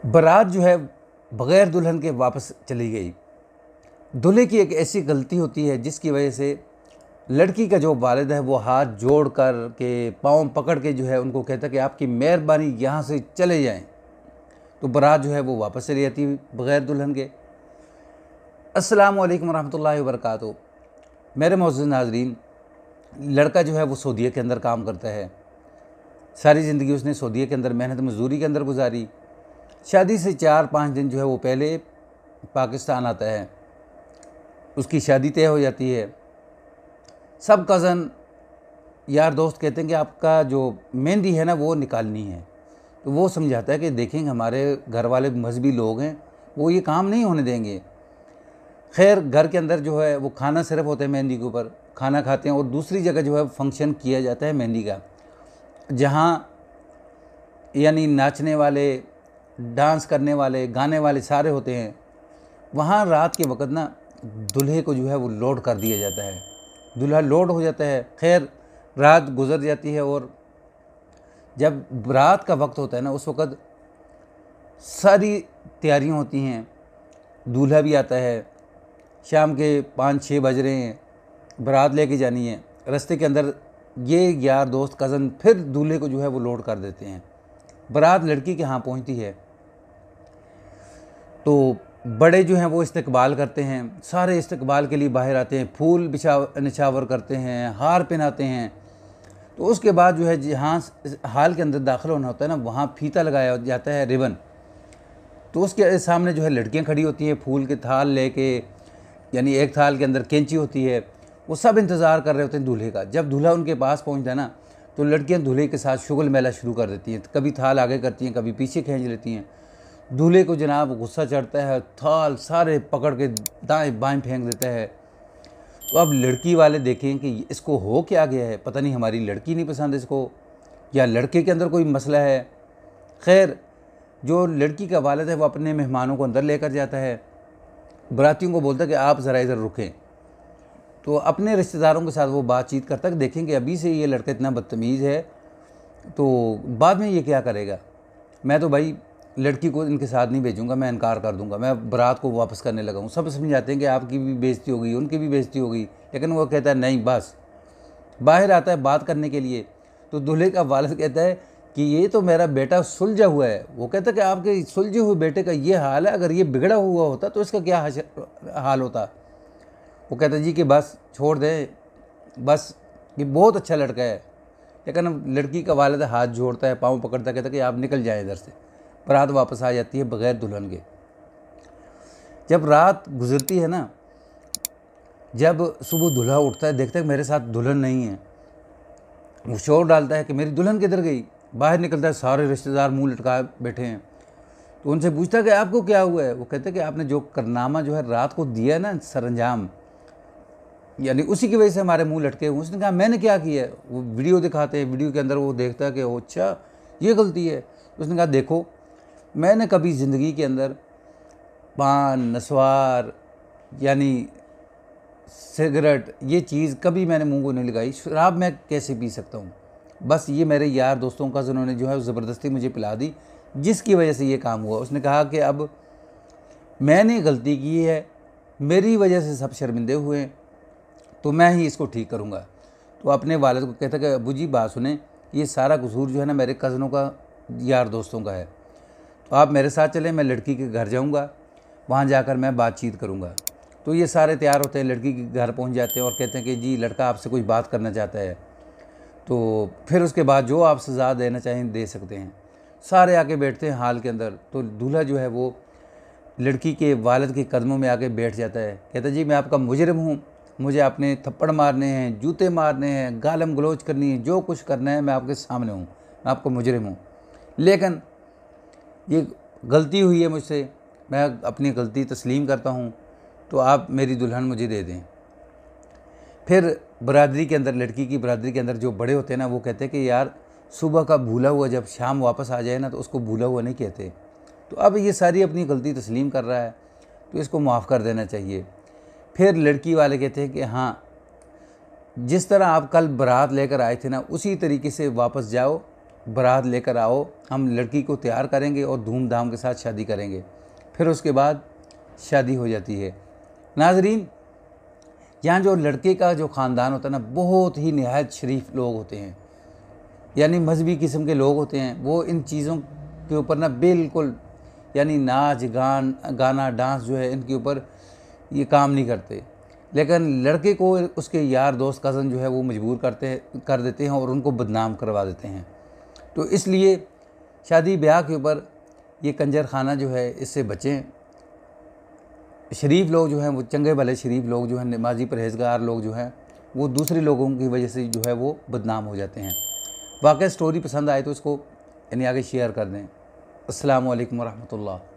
बारात जो है बग़ैर दुल्हन के वापस चली गई। दूल्हे की एक ऐसी गलती होती है जिसकी वजह से लड़की का जो वालिद है वो हाथ जोड़ कर के पाँव पकड़ के जो है उनको कहता है कि आपकी मेहरबानी यहाँ से चले जाएं। तो बारात जो है वो वापस चली जाती है बग़ैर दुल्हन के। अस्सलामु अलैकुम वरहमतुल्लाहि वबरकातुहू। मेरे मोअज़्ज़िज़ नाज़रीन, लड़का जो है वो सऊदीया के अंदर काम करता है। सारी ज़िंदगी उसने सऊदीया के अंदर मेहनत मजदूरी के अंदर गुजारी। शादी से 4-5 दिन जो है वो पहले पाकिस्तान आता है। उसकी शादी तय हो जाती है। सब कज़न यार दोस्त कहते हैं कि आपका जो मेहंदी है ना वो निकालनी है। तो वो समझाता है कि देखेंगे हमारे घर वाले मजहबी लोग हैं, वो ये काम नहीं होने देंगे। खैर घर के अंदर जो है वो खाना सिर्फ होता है मेहंदी के ऊपर, खाना खाते हैं और दूसरी जगह जो है फंक्शन किया जाता है मेहंदी का, जहाँ यानी नाचने वाले, डांस करने वाले, गाने वाले सारे होते हैं। वहाँ रात के वक़्त ना दूल्हे को जो है वो लोड कर दिया जाता है। दूल्हा लोड हो जाता है। खैर रात गुजर जाती है और जब रात का वक्त होता है ना उस वक़्त सारी तैयारियां होती हैं। दूल्हा भी आता है, शाम के 5-6 बज रहे हैं, बारात लेके जानी है। रास्ते के अंदर ये यार दोस्त कज़न फिर दूल्हे को जो है वो लोड कर देते हैं। बारात लड़की के यहाँ पहुँचती है तो बड़े जो हैं वो इस्तकबाल करते हैं। सारे इस्तकबाल के लिए बाहर आते हैं, फूल निछावर करते हैं, हार पहनाते हैं। तो उसके बाद जो है जहाँ हाल के अंदर दाखिल होना होता है ना वहाँ फीता लगाया जाता है, रिबन। तो उसके सामने जो है लड़कियाँ खड़ी होती हैं फूल के थाल लेके, यानी एक थाल के अंदर कैंची होती है। वो सब इंतज़ार कर रहे होते हैं दूल्हे का। जब दूल्हा उनके पास पहुँचता है ना तो लड़कियाँ दूल्हे के साथ शुगल मेला शुरू कर देती हैं। कभी थाल आगे करती हैं, कभी पीछे खींच लेती हैं। दूल्हे को जनाब गुस्सा चढ़ता है, थाल सारे पकड़ के दाएं बाएं फेंक देता है। तो अब लड़की वाले देखें कि इसको हो क्या गया है, पता नहीं हमारी लड़की नहीं पसंद इसको या लड़के के अंदर कोई मसला है। खैर जो लड़की का वालिद है वो अपने मेहमानों को अंदर लेकर जाता है, बरातियों को बोलता है कि आप ज़रा इधर रुकें। तो अपने रिश्तेदारों के साथ वो बातचीत करता है कि देखें कि अभी से ये लड़का इतना बदतमीज़ है तो बाद में ये क्या करेगा। मैं तो भाई लड़की को इनके साथ नहीं भेजूंगा, मैं इनकार कर दूंगा, मैं बारात को वापस करने लगा हूँ। सब समझाते हैं कि आपकी भी बेइज्जती होगी, उनकी भी बेइज्जती होगी, लेकिन वो कहता है नहीं, बस। बाहर आता है बात करने के लिए तो दूल्हे का वालिद कहता है कि ये तो मेरा बेटा सुलझा हुआ है। वो कहता है कि आपके सुलझे हुए बेटे का ये हाल है, अगर ये बिगड़ा हुआ होता तो इसका क्या हाल होता। वो कहता है जी कि बस छोड़ दें, बस ये बहुत अच्छा लड़का है। लेकिन लड़की का वालिद हाथ जोड़ता है, पाँव पकड़ता है, कहता है कि आप निकल जाएँ इधर से। बारात वापस आ जाती है बग़ैर दुल्हन के। जब रात गुजरती है ना, जब सुबह दूल्हा उठता है, देखता है कि मेरे साथ दुल्हन नहीं है। वो शोर डालता है कि मेरी दुल्हन किधर गई। बाहर निकलता है, सारे रिश्तेदार मुंह लटकाए बैठे हैं। तो उनसे पूछता है कि आपको क्या हुआ है। वो कहते हैं कि आपने जो करनामा जो है रात को दिया है ना सरंजाम, यानी उसी की वजह से हमारे मुंह लटके हुए। उसने कहा मैंने क्या किया है। वो वीडियो दिखाते हैं, वीडियो के अंदर वो देखता है कि अच्छा ये गलती है। उसने कहा देखो, मैंने कभी ज़िंदगी के अंदर पान, नस्वार यानी सिगरेट ये चीज़ कभी मैंने मुंह को नहीं लगाई। शराब मैं कैसे पी सकता हूँ। बस ये मेरे यार दोस्तों का जिन्होंने जो है ज़बरदस्ती मुझे पिला दी, जिसकी वजह से ये काम हुआ। उसने कहा कि अब मैंने गलती की है, मेरी वजह से सब शर्मिंदे हुए हैं, तो मैं ही इसको ठीक करूँगा। तो अपने वालिद को कहता कि अबू जी बात सुने, ये सारा कसूर जो है ना मेरे कज़नों का, यार दोस्तों का है। तो आप मेरे साथ चलें, मैं लड़की के घर जाऊंगा, वहाँ जाकर मैं बातचीत करूंगा। तो ये सारे तैयार होते हैं, लड़की के घर पहुँच जाते हैं और कहते हैं कि जी लड़का आपसे कुछ बात करना चाहता है। तो फिर उसके बाद जो आप सज़ा देना चाहें दे सकते हैं। सारे आके बैठते हैं हाल के अंदर। तो दूल्हा जो है वो लड़की के वालिद के कदमों में आके बैठ जाता है। कहता है जी मैं आपका मुजरिम हूँ, मुझे आपने थप्पड़ मारने हैं, जूते मारने हैं, गालम गलोच करनी है, जो कुछ करना है मैं आपके सामने हूँ, मैं आपका मुजरिम हूँ। लेकिन ये गलती हुई है मुझसे, मैं अपनी गलती तस्लीम करता हूँ, तो आप मेरी दुल्हन मुझे दे दें। फिर बरादरी के अंदर, लड़की की बरादरी के अंदर जो बड़े होते हैं ना वो कहते हैं कि यार सुबह का भूला हुआ जब शाम वापस आ जाए ना तो उसको भूला हुआ नहीं कहते। तो अब ये सारी अपनी गलती तस्लीम कर रहा है तो इसको माफ़ कर देना चाहिए। फिर लड़की वाले कहते हैं कि हाँ, जिस तरह आप कल बारात लेकर आए थे ना उसी तरीके से वापस जाओ, बारात लेकर आओ, हम लड़की को तैयार करेंगे और धूमधाम के साथ शादी करेंगे। फिर उसके बाद शादी हो जाती है। नाज़रीन, यहाँ जो लड़के का जो ख़ानदान होता है ना, बहुत ही नहायत शरीफ लोग होते हैं, यानी मजहबी किस्म के लोग होते हैं। वो इन चीज़ों के ऊपर ना बिल्कुल, यानी नाच गाना डांस जो है, इनके ऊपर ये काम नहीं करते। लेकिन लड़के को उसके यार दोस्त कज़न जो है वो मजबूर कर देते हैं और उनको बदनाम करवा देते हैं। तो इसलिए शादी ब्याह के ऊपर ये कंजर खाना जो है, इससे बचें। शरीफ लोग जो हैं, वो चंगे भले शरीफ लोग जो हैं, नमाजी परहेज़गार लोग जो हैं, वो दूसरे लोगों की वजह से जो है वो बदनाम हो जाते हैं। वाकई स्टोरी पसंद आए तो इसको यानी आगे शेयर कर दें। अस्सलामु अलैकुम वरहमतुल्लाह।